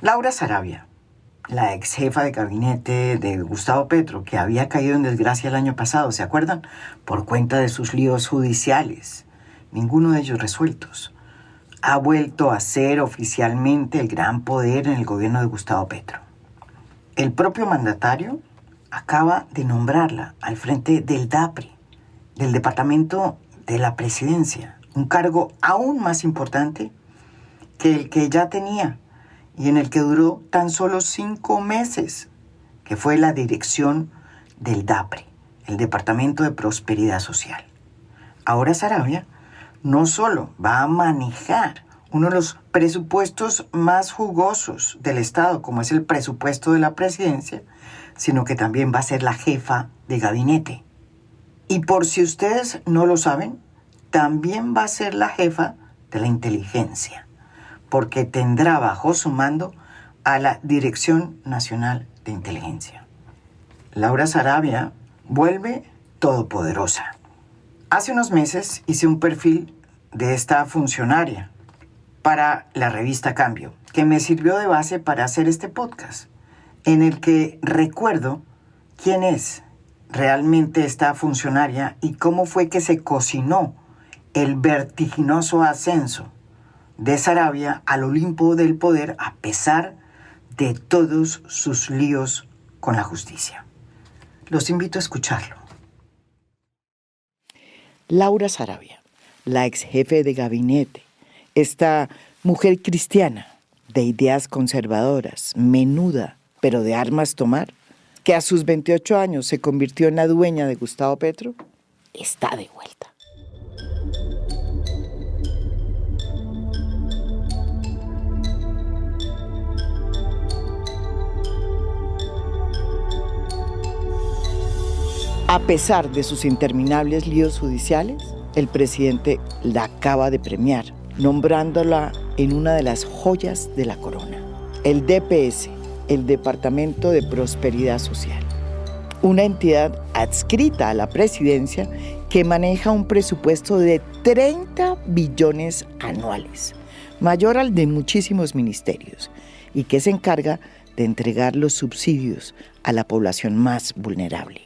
Laura Sarabia, la ex jefa de gabinete de Gustavo Petro, que había caído en desgracia el año pasado, ¿se acuerdan? Por cuenta de sus líos judiciales, ninguno de ellos resueltos, ha vuelto a ser oficialmente el gran poder en el gobierno de Gustavo Petro. El propio mandatario acaba de nombrarla al frente del DAPRE, del Departamento de la Presidencia, un cargo aún más importante que el que ya tenía y en el que duró tan solo 5 meses, que fue la dirección del DAPRE, el Departamento de Prosperidad Social. Ahora Sarabia no solo va a manejar uno de los presupuestos más jugosos del Estado, como es el presupuesto de la presidencia, sino que también va a ser la jefa de gabinete. Y por si ustedes no lo saben, también va a ser la jefa de la inteligencia, porque tendrá bajo su mando a la Dirección Nacional de Inteligencia. Laura Sarabia vuelve todopoderosa. Hace unos meses hice un perfil de esta funcionaria para la revista Cambio, que me sirvió de base para hacer este podcast, en el que recuerdo quién es realmente esta funcionaria y cómo fue que se cocinó el vertiginoso ascenso de Sarabia al Olimpo del poder a pesar de todos sus líos con la justicia. Los invito a escucharlo. Laura Sarabia, la ex jefe de gabinete, esta mujer cristiana, de ideas conservadoras, menuda, pero de armas tomar, que a sus 28 años se convirtió en la dueña de Gustavo Petro, está de vuelta. A pesar de sus interminables líos judiciales, el presidente la acaba de premiar, nombrándola en una de las joyas de la corona, el DPS, el Departamento de Prosperidad Social, una entidad adscrita a la presidencia que maneja un presupuesto de 30 billones anuales, mayor al de muchísimos ministerios, y que se encarga de entregar los subsidios a la población más vulnerable.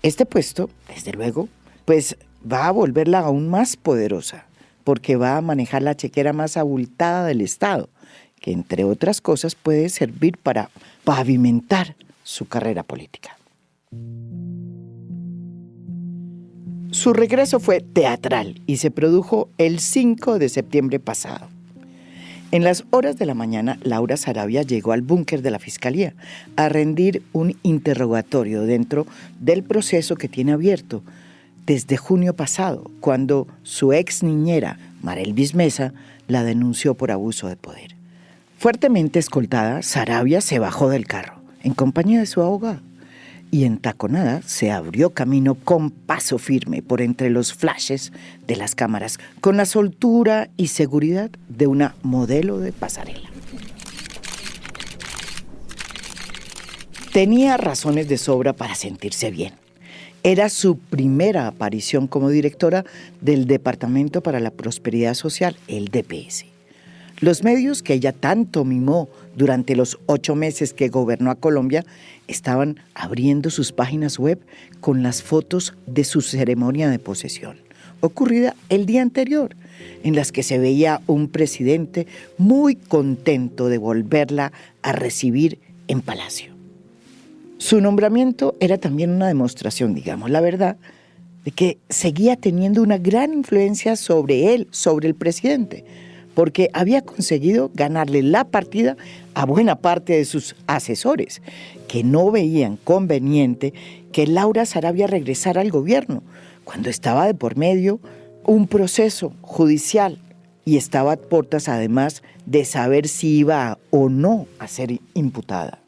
Este puesto, desde luego, pues va a volverla aún más poderosa, porque va a manejar la chequera más abultada del Estado, que entre otras cosas puede servir para pavimentar su carrera política. Su regreso fue teatral y se produjo el 5 de septiembre pasado. En las horas de la mañana, Laura Sarabia llegó al búnker de la Fiscalía a rendir un interrogatorio dentro del proceso que tiene abierto desde junio pasado, cuando su ex niñera, Marelvis Mesa, la denunció por abuso de poder. Fuertemente escoltada, Sarabia se bajó del carro, en compañía de su abogado, y entaconada se abrió camino con paso firme por entre los flashes de las cámaras, con la soltura y seguridad de una modelo de pasarela. Tenía razones de sobra para sentirse bien. Era su primera aparición como directora del Departamento para la Prosperidad Social, el DPS. Los medios que ella tanto mimó durante los 8 meses que gobernó a Colombia estaban abriendo sus páginas web con las fotos de su ceremonia de posesión, ocurrida el día anterior, en las que se veía un presidente muy contento de volverla a recibir en Palacio. Su nombramiento era también una demostración, digamos la verdad, de que seguía teniendo una gran influencia sobre él, sobre el presidente, porque había conseguido ganarle la partida a buena parte de sus asesores, que no veían conveniente que Laura Sarabia regresara al gobierno, cuando estaba de por medio un proceso judicial y estaba a puertas además de saber si iba o no a ser imputada.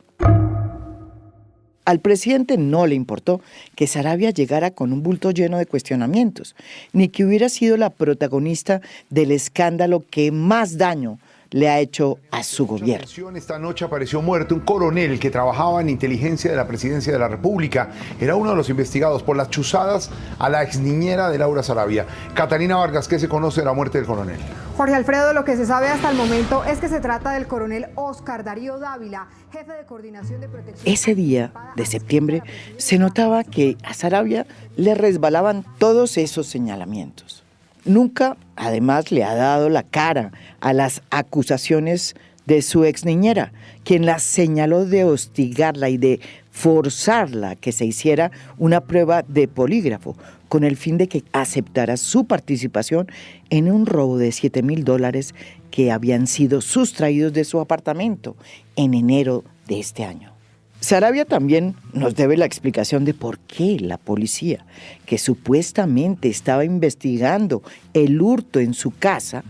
Al presidente no le importó que Sarabia llegara con un bulto lleno de cuestionamientos, ni que hubiera sido la protagonista del escándalo que más daño le ha hecho a su gobierno. Esta noche apareció muerto un coronel que trabajaba en inteligencia de la Presidencia de la República. Era uno de los investigados por las chuzadas a la exniñera de Laura Sarabia. Catalina Vargas, ¿qué se conoce de la muerte del coronel? Jorge Alfredo, lo que se sabe hasta el momento es que se trata del coronel Óscar Darío Dávila, jefe de coordinación de protección. Ese día de septiembre se notaba que a Sarabia le resbalaban todos esos señalamientos. Nunca, además, le ha dado la cara a las acusaciones de su exniñera, quien la señaló de hostigarla y de forzarla a que se hiciera una prueba de polígrafo, con el fin de que aceptara su participación en un robo de $7,000 que habían sido sustraídos de su apartamento en enero de este año. Sarabia también nos debe la explicación de por qué la policía, que supuestamente estaba investigando el hurto en su casa,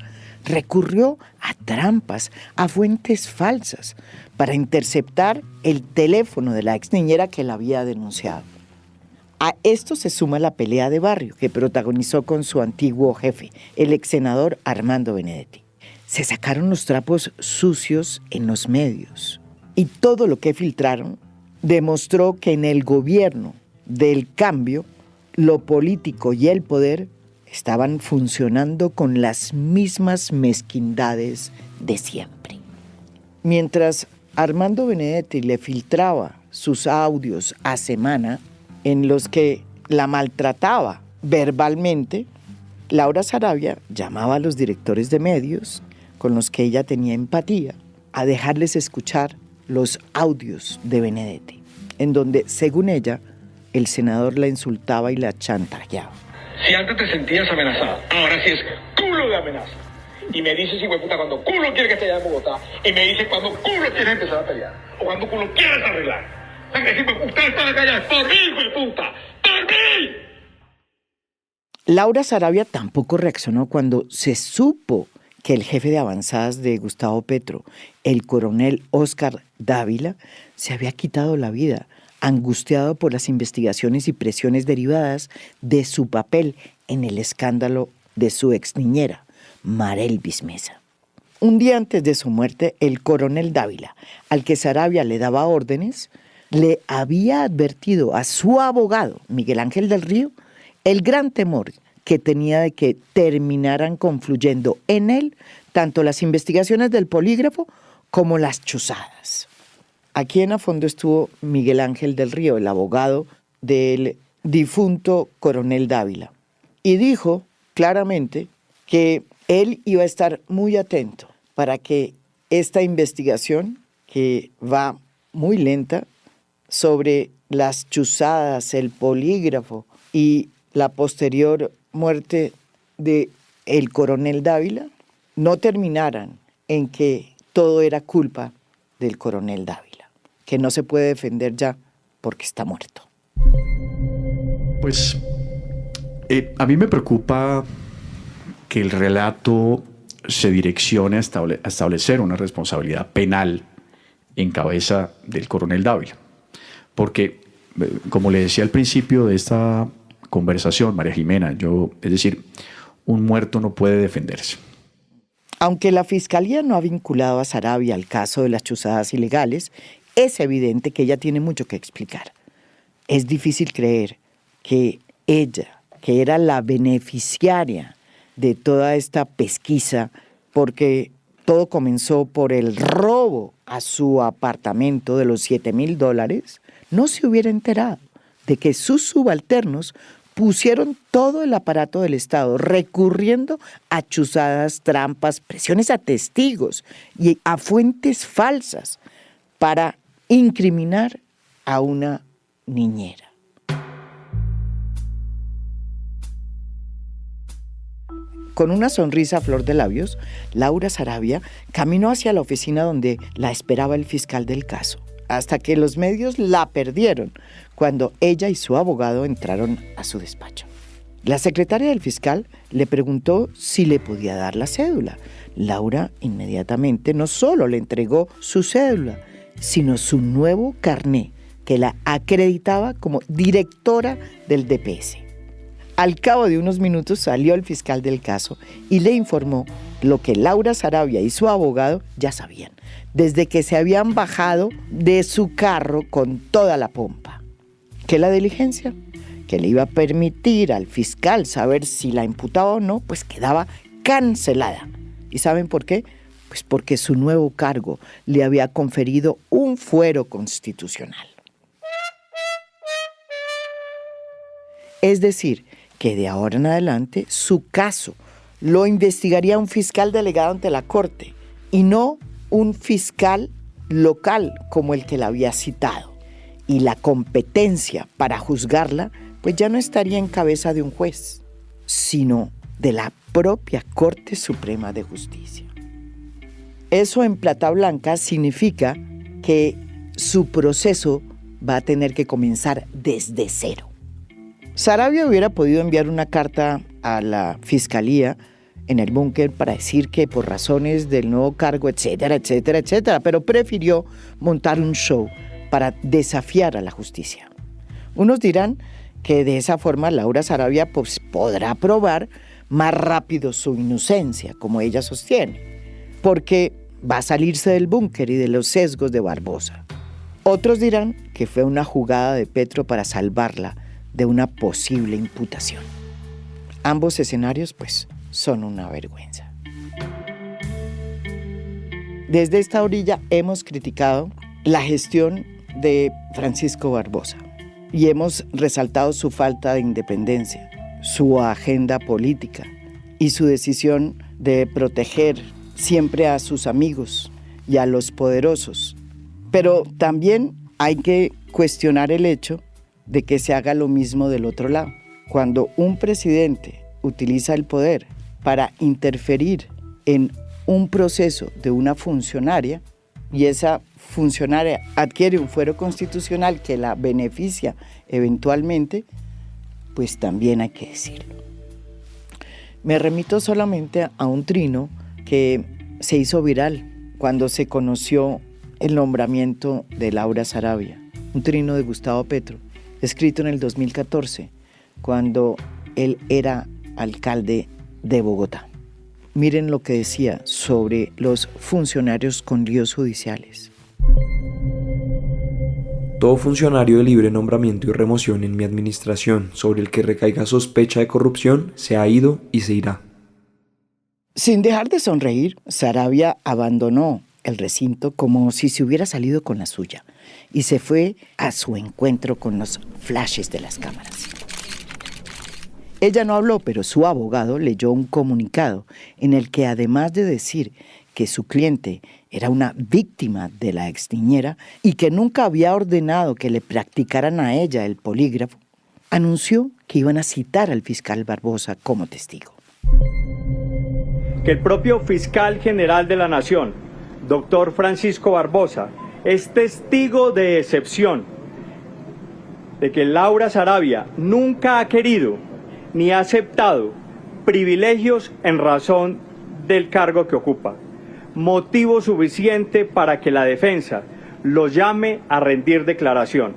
recurrió a trampas, a fuentes falsas, para interceptar el teléfono de la exniñera que la había denunciado. A esto se suma la pelea de barrio que protagonizó con su antiguo jefe, el ex senador Armando Benedetti. Se sacaron los trapos sucios en los medios y todo lo que filtraron demostró que en el gobierno del cambio, lo político y el poder estaban funcionando con las mismas mezquindades de siempre. Mientras Armando Benedetti le filtraba sus audios a semana en los que la maltrataba verbalmente, Laura Sarabia llamaba a los directores de medios con los que ella tenía empatía a dejarles escuchar los audios de Benedetti, en donde, según ella, el senador la insultaba y la chantajeaba. Si antes te sentías amenazada, ahora sí es culo de amenaza. Y me dices, hijueputa, cuando culo quiere que esté allá en Bogotá, y me dices cuando culo quieres empezar a pelear, o cuando culo quieres arreglar. O sea, que decir, ustedes están acá por mí, hijueputa, por mí. Laura Sarabia tampoco reaccionó cuando se supo que el jefe de avanzadas de Gustavo Petro, el coronel Óscar Dávila, se había quitado la vida, angustiado por las investigaciones y presiones derivadas de su papel en el escándalo de su exniñera, Marelvis Mesa. Un día antes de su muerte, el coronel Dávila, al que Sarabia le daba órdenes, le había advertido a su abogado, Miguel Ángel del Río, el gran temor que tenía de que terminaran confluyendo en él tanto las investigaciones del polígrafo como las chuzadas. Aquí en a fondo estuvo Miguel Ángel del Río, el abogado del difunto coronel Dávila, y dijo claramente que él iba a estar muy atento para que esta investigación, que va muy lenta, sobre las chuzadas, el polígrafo y la posterior muerte de el coronel Dávila, no terminaran en que todo era culpa del coronel Dávila, que no se puede defender ya porque está muerto. Pues a mí me preocupa que el relato se direccione a establecer una responsabilidad penal en cabeza del coronel Dávila. Porque, como le decía al principio de esta conversación, María Jimena, es decir, un muerto no puede defenderse. Aunque la Fiscalía no ha vinculado a Sarabia al caso de las chuzadas ilegales, es evidente que ella tiene mucho que explicar. Es difícil creer que ella, que era la beneficiaria de toda esta pesquisa, porque todo comenzó por el robo a su apartamento de los $7,000, no se hubiera enterado de que sus subalternos pusieron todo el aparato del Estado recurriendo a chuzadas, trampas, presiones a testigos y a fuentes falsas para incriminar a una niñera. Con una sonrisa a flor de labios, Laura Sarabia caminó hacia la oficina donde la esperaba el fiscal del caso, hasta que los medios la perdieron cuando ella y su abogado entraron a su despacho. La secretaria del fiscal le preguntó si le podía dar la cédula. Laura inmediatamente no solo le entregó su cédula, sino su nuevo carné, que la acreditaba como directora del DPS. Al cabo de unos minutos salió el fiscal del caso y le informó lo que Laura Sarabia y su abogado ya sabían, desde que se habían bajado de su carro con toda la pompa. ¿Que la diligencia que le iba a permitir al fiscal saber si la imputaba o no, pues quedaba cancelada? ¿Y saben por qué? Pues porque su nuevo cargo le había conferido un fuero constitucional. Es decir, que de ahora en adelante su caso lo investigaría un fiscal delegado ante la Corte y no un fiscal local como el que la había citado. Y la competencia para juzgarla pues ya no estaría en cabeza de un juez, sino de la propia Corte Suprema de Justicia. Eso en plata blanca significa que su proceso va a tener que comenzar desde cero. Sarabia hubiera podido enviar una carta a la fiscalía en el búnker para decir que por razones del nuevo cargo, etcétera, etcétera, etcétera, pero prefirió montar un show para desafiar a la justicia. Unos dirán que de esa forma Laura Sarabia pues, podrá probar más rápido su inocencia, como ella sostiene, porque va a salirse del búnker y de los sesgos de Barbosa. Otros dirán que fue una jugada de Petro para salvarla de una posible imputación. Ambos escenarios, pues, son una vergüenza. Desde esta orilla hemos criticado la gestión de Francisco Barbosa y hemos resaltado su falta de independencia, su agenda política y su decisión de proteger siempre a sus amigos y a los poderosos. Pero también hay que cuestionar el hecho de que se haga lo mismo del otro lado. Cuando un presidente utiliza el poder para interferir en un proceso de una funcionaria y esa funcionaria adquiere un fuero constitucional que la beneficia eventualmente, pues también hay que decirlo. Me remito solamente a un trino que se hizo viral cuando se conoció el nombramiento de Laura Sarabia, un trino de Gustavo Petro, escrito en el 2014, cuando él era alcalde de Bogotá. Miren lo que decía sobre los funcionarios con líos judiciales. Todo funcionario de libre nombramiento y remoción en mi administración sobre el que recaiga sospecha de corrupción se ha ido y se irá. Sin dejar de sonreír, Sarabia abandonó el recinto como si se hubiera salido con la suya y se fue a su encuentro con los flashes de las cámaras. Ella no habló, pero su abogado leyó un comunicado en el que, además de decir que su cliente era una víctima de la exniñera y que nunca había ordenado que le practicaran a ella el polígrafo, anunció que iban a citar al fiscal Barbosa como testigo. Que el propio fiscal general de la Nación, doctor Francisco Barbosa, es testigo de excepción de que Laura Sarabia nunca ha querido ni ha aceptado privilegios en razón del cargo que ocupa. Motivo suficiente para que la defensa lo llame a rendir declaración.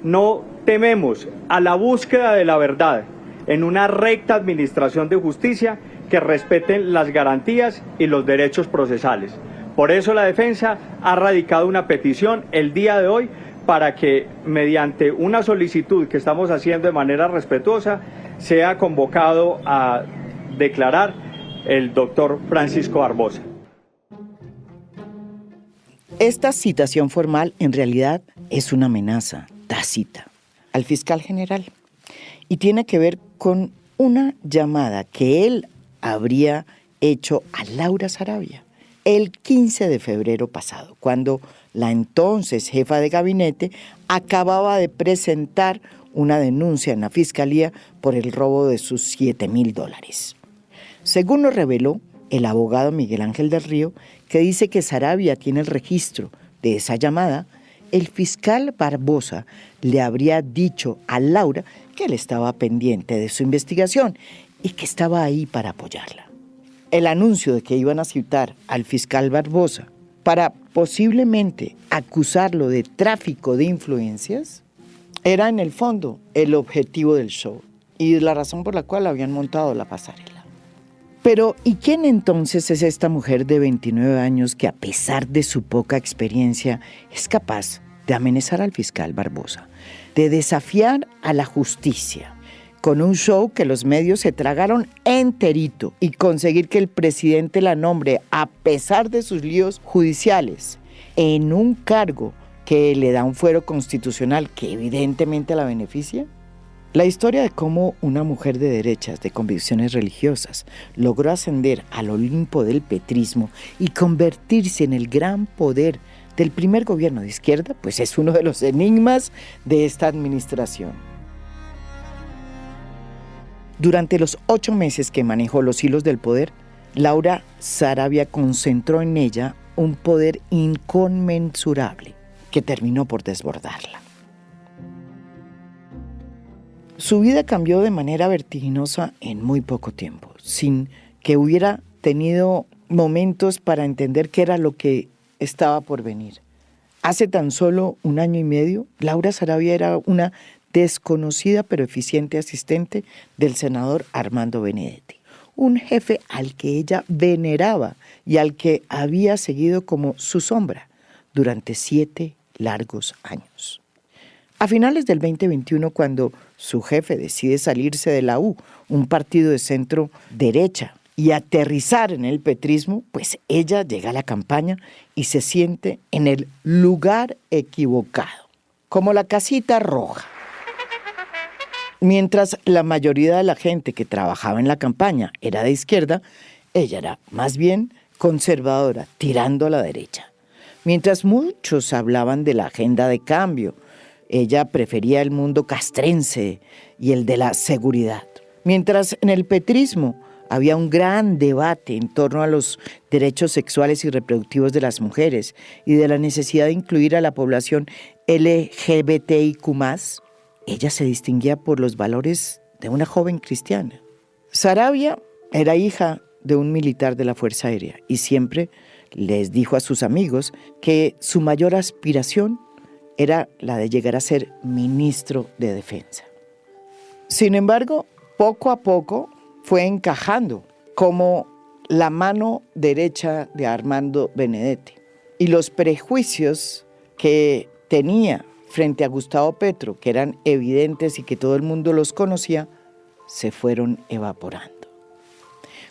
No tememos a la búsqueda de la verdad en una recta administración de justicia que respeten las garantías y los derechos procesales. Por eso la defensa ha radicado una petición el día de hoy para que, mediante una solicitud que estamos haciendo de manera respetuosa, sea convocado a declarar el doctor Francisco Barbosa. Esta citación formal en realidad es una amenaza tácita al fiscal general y tiene que ver con una llamada que él habría hecho a Laura Sarabia el 15 de febrero pasado, cuando la entonces jefa de gabinete acababa de presentar una denuncia en la fiscalía por el robo de sus $7,000. Según lo reveló el abogado Miguel Ángel del Río, que dice que Sarabia tiene el registro de esa llamada, el fiscal Barbosa le habría dicho a Laura que él estaba pendiente de su investigación y que estaba ahí para apoyarla. El anuncio de que iban a citar al fiscal Barbosa para posiblemente acusarlo de tráfico de influencias era en el fondo el objetivo del show. y la razón por la cual habían montado la pasarela. Pero, ¿y quién entonces es esta mujer de 29 años que, a pesar de su poca experiencia, es capaz de amenazar al fiscal Barbosa, de desafiar a la justicia con un show que los medios se tragaron enterito y conseguir que el presidente la nombre, a pesar de sus líos judiciales, en un cargo que le da un fuero constitucional que evidentemente la beneficia? La historia de cómo una mujer de derechas, de convicciones religiosas, logró ascender al Olimpo del petrismo y convertirse en el gran poder del primer gobierno de izquierda, pues es uno de los enigmas de esta administración. Durante los 8 meses que manejó los hilos del poder, Laura Saravia concentró en ella un poder inconmensurable que terminó por desbordarla. Su vida cambió de manera vertiginosa en muy poco tiempo, sin que hubiera tenido momentos para entender qué era lo que estaba por venir. Hace tan solo 1 año y medio, Laura Saravia era una desconocida pero eficiente asistente del senador Armando Benedetti, un jefe al que ella veneraba y al que había seguido como su sombra durante 7 largos años. A finales del 2021, cuando su jefe decide salirse de la U, un partido de centro derecha, y aterrizar en el petrismo, pues ella llega a la campaña y se siente en el lugar equivocado, como la casita roja. Mientras la mayoría de la gente que trabajaba en la campaña era de izquierda, ella era más bien conservadora, tirando a la derecha. Mientras muchos hablaban de la agenda de cambio, ella prefería el mundo castrense y el de la seguridad. Mientras en el petrismo había un gran debate en torno a los derechos sexuales y reproductivos de las mujeres y de la necesidad de incluir a la población LGBTIQ+, ella se distinguía por los valores de una joven cristiana. Saravia era hija de un militar de la Fuerza Aérea y siempre les dijo a sus amigos que su mayor aspiración era la de llegar a ser ministro de Defensa. Sin embargo, poco a poco fue encajando como la mano derecha de Armando Benedetti. Y los prejuicios que tenía frente a Gustavo Petro, que eran evidentes y que todo el mundo los conocía, se fueron evaporando.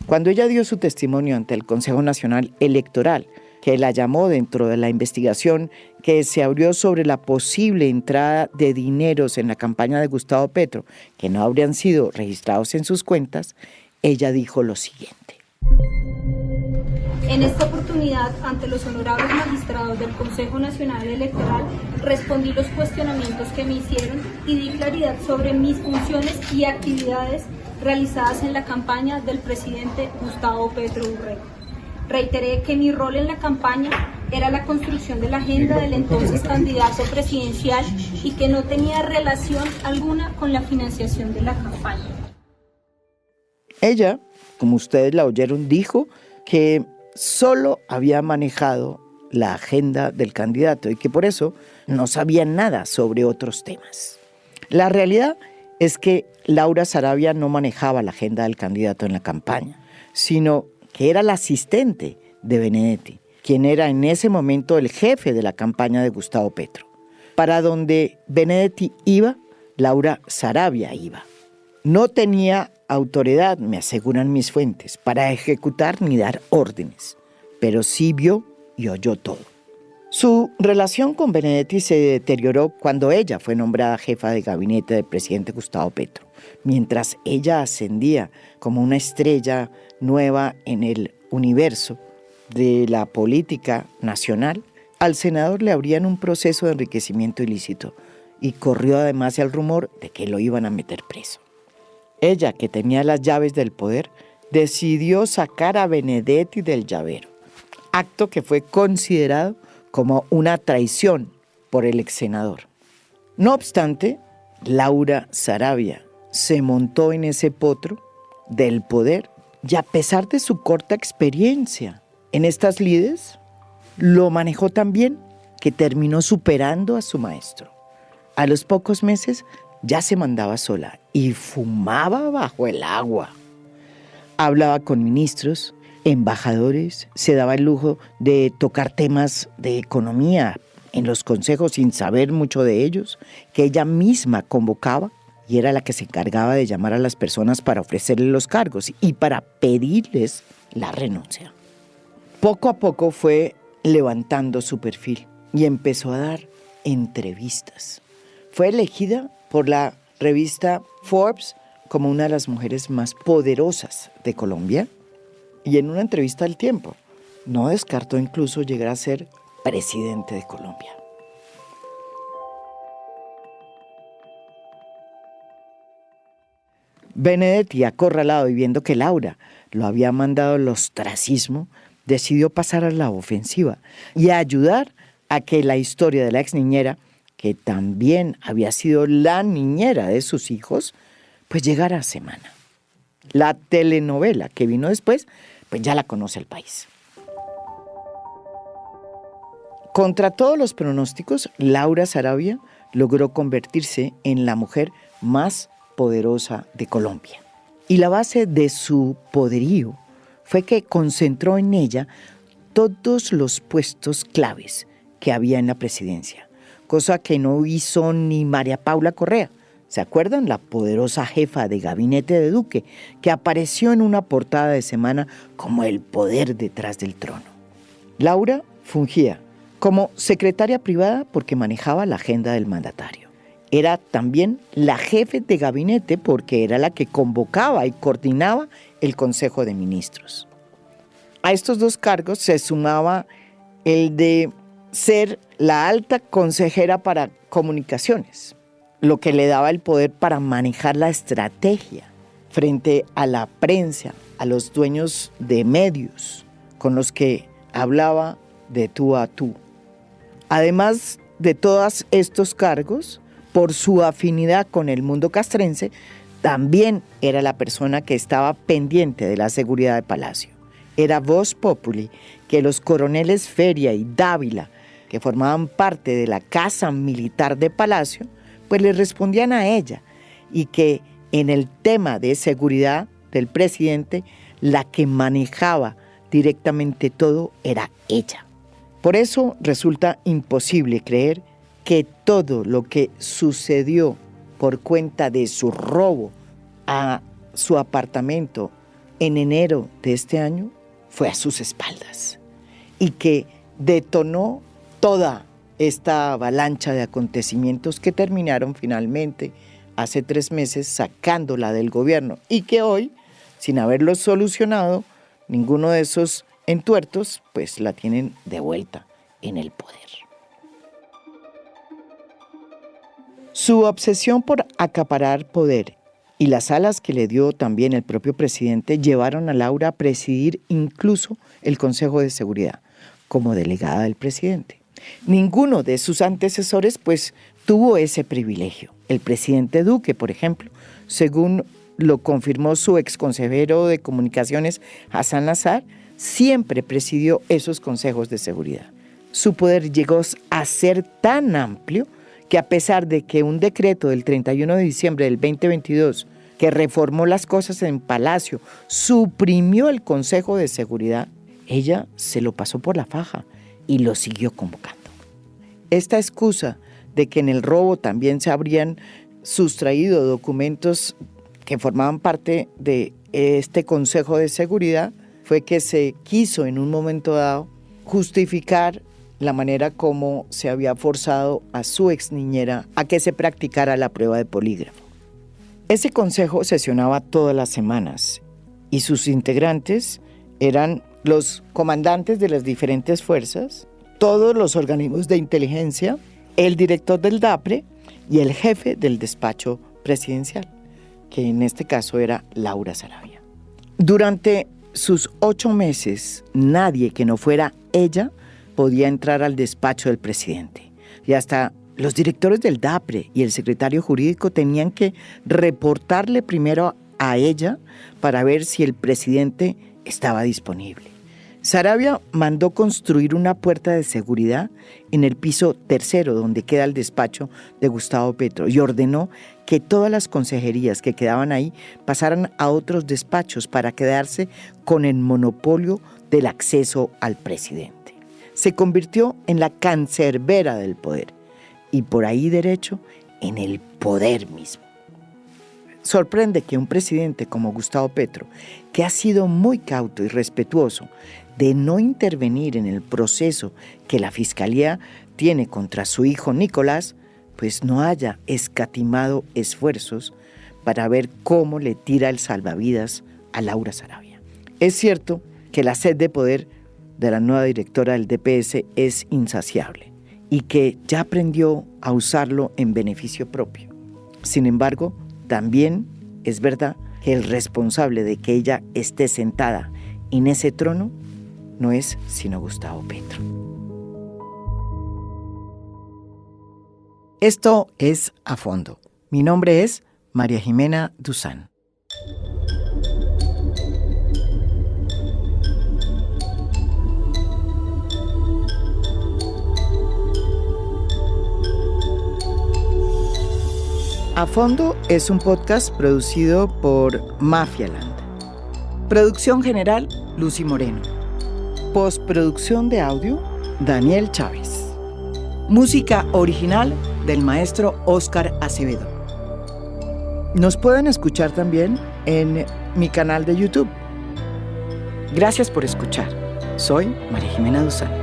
Cuando ella dio su testimonio ante el Consejo Nacional Electoral, que la llamó dentro de la investigación que se abrió sobre la posible entrada de dineros en la campaña de Gustavo Petro, que no habrían sido registrados en sus cuentas, ella dijo lo siguiente. En esta oportunidad, ante los honorables magistrados del Consejo Nacional Electoral, respondí los cuestionamientos que me hicieron y di claridad sobre mis funciones y actividades realizadas en la campaña del presidente Gustavo Petro Urrego. Reiteré que mi rol en la campaña era la construcción de la agenda del entonces candidato presidencial y que no tenía relación alguna con la financiación de la campaña. Ella, como ustedes la oyeron, dijo que solo había manejado la agenda del candidato y que por eso no sabía nada sobre otros temas. La realidad es que Laura Saravia no manejaba la agenda del candidato en la campaña, sino que era la asistente de Benedetti, quien era en ese momento el jefe de la campaña de Gustavo Petro. Para donde Benedetti iba, Laura Saravia iba. No tenía autoridad, me aseguran mis fuentes, para ejecutar ni dar órdenes, pero sí vio y oyó todo. Su relación con Benedetti se deterioró cuando ella fue nombrada jefa de gabinete del presidente Gustavo Petro. Mientras ella ascendía como una estrella nueva en el universo de la política nacional, al senador le abrían un proceso de enriquecimiento ilícito y corrió además el rumor de que lo iban a meter preso. Ella, que tenía las llaves del poder, decidió sacar a Benedetti del llavero, acto que fue considerado como una traición por el ex senador. No obstante, Laura Saravia se montó en ese potro del poder y a pesar de su corta experiencia en estas lides, lo manejó tan bien que terminó superando a su maestro. A los pocos meses ya se mandaba sola y fumaba bajo el agua. Hablaba con ministros, embajadores, se daba el lujo de tocar temas de economía en los consejos sin saber mucho de ellos, que ella misma convocaba y era la que se encargaba de llamar a las personas para ofrecerles los cargos y para pedirles la renuncia. Poco a poco fue levantando su perfil y empezó a dar entrevistas. Fue elegida por la revista Forbes como una de las mujeres más poderosas de Colombia y en una entrevista al Tiempo no descartó incluso llegar a ser presidente de Colombia. Benedetti, acorralado y viendo que Laura lo había mandado al ostracismo, decidió pasar a la ofensiva y a ayudar a que la historia de la ex niñera, que también había sido la niñera de sus hijos, pues llegara a semana. La telenovela que vino después, pues ya la conoce el país. Contra todos los pronósticos, Laura Sarabia logró convertirse en la mujer más poderosa de Colombia. Y la base de su poderío fue que concentró en ella todos los puestos claves que había en la presidencia, cosa que no hizo ni María Paula Correa. ¿Se acuerdan? La poderosa jefa de gabinete de Duque, que apareció en una portada de Semana como el poder detrás del trono. Laura fungía como secretaria privada porque manejaba la agenda del mandatario. Era también la jefe de gabinete porque era la que convocaba y coordinaba el Consejo de Ministros. A estos dos cargos se sumaba el de ser la alta consejera para comunicaciones, lo que le daba el poder para manejar la estrategia frente a la prensa, a los dueños de medios, con los que hablaba de tú a tú. Además de todos estos cargos, por su afinidad con el mundo castrense, también era la persona que estaba pendiente de la seguridad de Palacio. Era voz populi que los coroneles Feria y Dávila, que formaban parte de la Casa Militar de Palacio, pues le respondían a ella, y que en el tema de seguridad del presidente, la que manejaba directamente todo era ella. Por eso resulta imposible creer que todo lo que sucedió por cuenta de su robo a su apartamento en enero de este año fue a sus espaldas y que detonó toda esta avalancha de acontecimientos que terminaron finalmente hace 3 meses sacándola del gobierno y que hoy, sin haberlo solucionado, ninguno de esos entuertos, pues la tienen de vuelta en el poder. Su obsesión por acaparar poder y las alas que le dio también el propio presidente llevaron a Laura a presidir incluso el Consejo de Seguridad como delegada del presidente. Ninguno de sus antecesores pues tuvo ese privilegio. El presidente Duque, por ejemplo, según lo confirmó su exconsejero de comunicaciones Hassan Nazar, siempre presidió esos consejos de seguridad. Su poder llegó a ser tan amplio que a pesar de que un decreto del 31 de diciembre del 2022 que reformó las cosas en Palacio suprimió el Consejo de Seguridad, ella se lo pasó por la faja y lo siguió convocando. Esta excusa de que en el robo también se habrían sustraído documentos que formaban parte de este Consejo de Seguridad fue que se quiso en un momento dado justificar la manera como se había forzado a su ex niñera a que se practicara la prueba de polígrafo. Ese consejo sesionaba todas las semanas y sus integrantes eran los comandantes de las diferentes fuerzas, todos los organismos de inteligencia, el director del DAPRE y el jefe del despacho presidencial, que en este caso era Laura Sarabia. Durante sus 8 meses, nadie que no fuera ella podía entrar al despacho del presidente. Y hasta los directores del DAPRE y el secretario jurídico tenían que reportarle primero a ella para ver si el presidente estaba disponible. Saravia mandó construir una puerta de seguridad en el piso 3 donde queda el despacho de Gustavo Petro y ordenó que todas las consejerías que quedaban ahí pasaran a otros despachos para quedarse con el monopolio del acceso al presidente. Se convirtió en la cancerbera del poder y por ahí derecho en el poder mismo. Sorprende que un presidente como Gustavo Petro, que ha sido muy cauto y respetuoso de no intervenir en el proceso que la Fiscalía tiene contra su hijo Nicolás, pues no haya escatimado esfuerzos para ver cómo le tira el salvavidas a Laura Saravia. Es cierto que la sed de poder de la nueva directora del DPS es insaciable y que ya aprendió a usarlo en beneficio propio. Sin embargo, también es verdad que el responsable de que ella esté sentada en ese trono no es sino Gustavo Petro. Esto es A Fondo. Mi nombre es María Jimena Duzán. A Fondo es un podcast producido por Mafialand. Producción general, Lucy Moreno. Postproducción de audio, Daniel Chávez. Música original del maestro Óscar Acevedo. Nos pueden escuchar también en mi canal de YouTube. Gracias por escuchar. Soy María Jimena Duzán.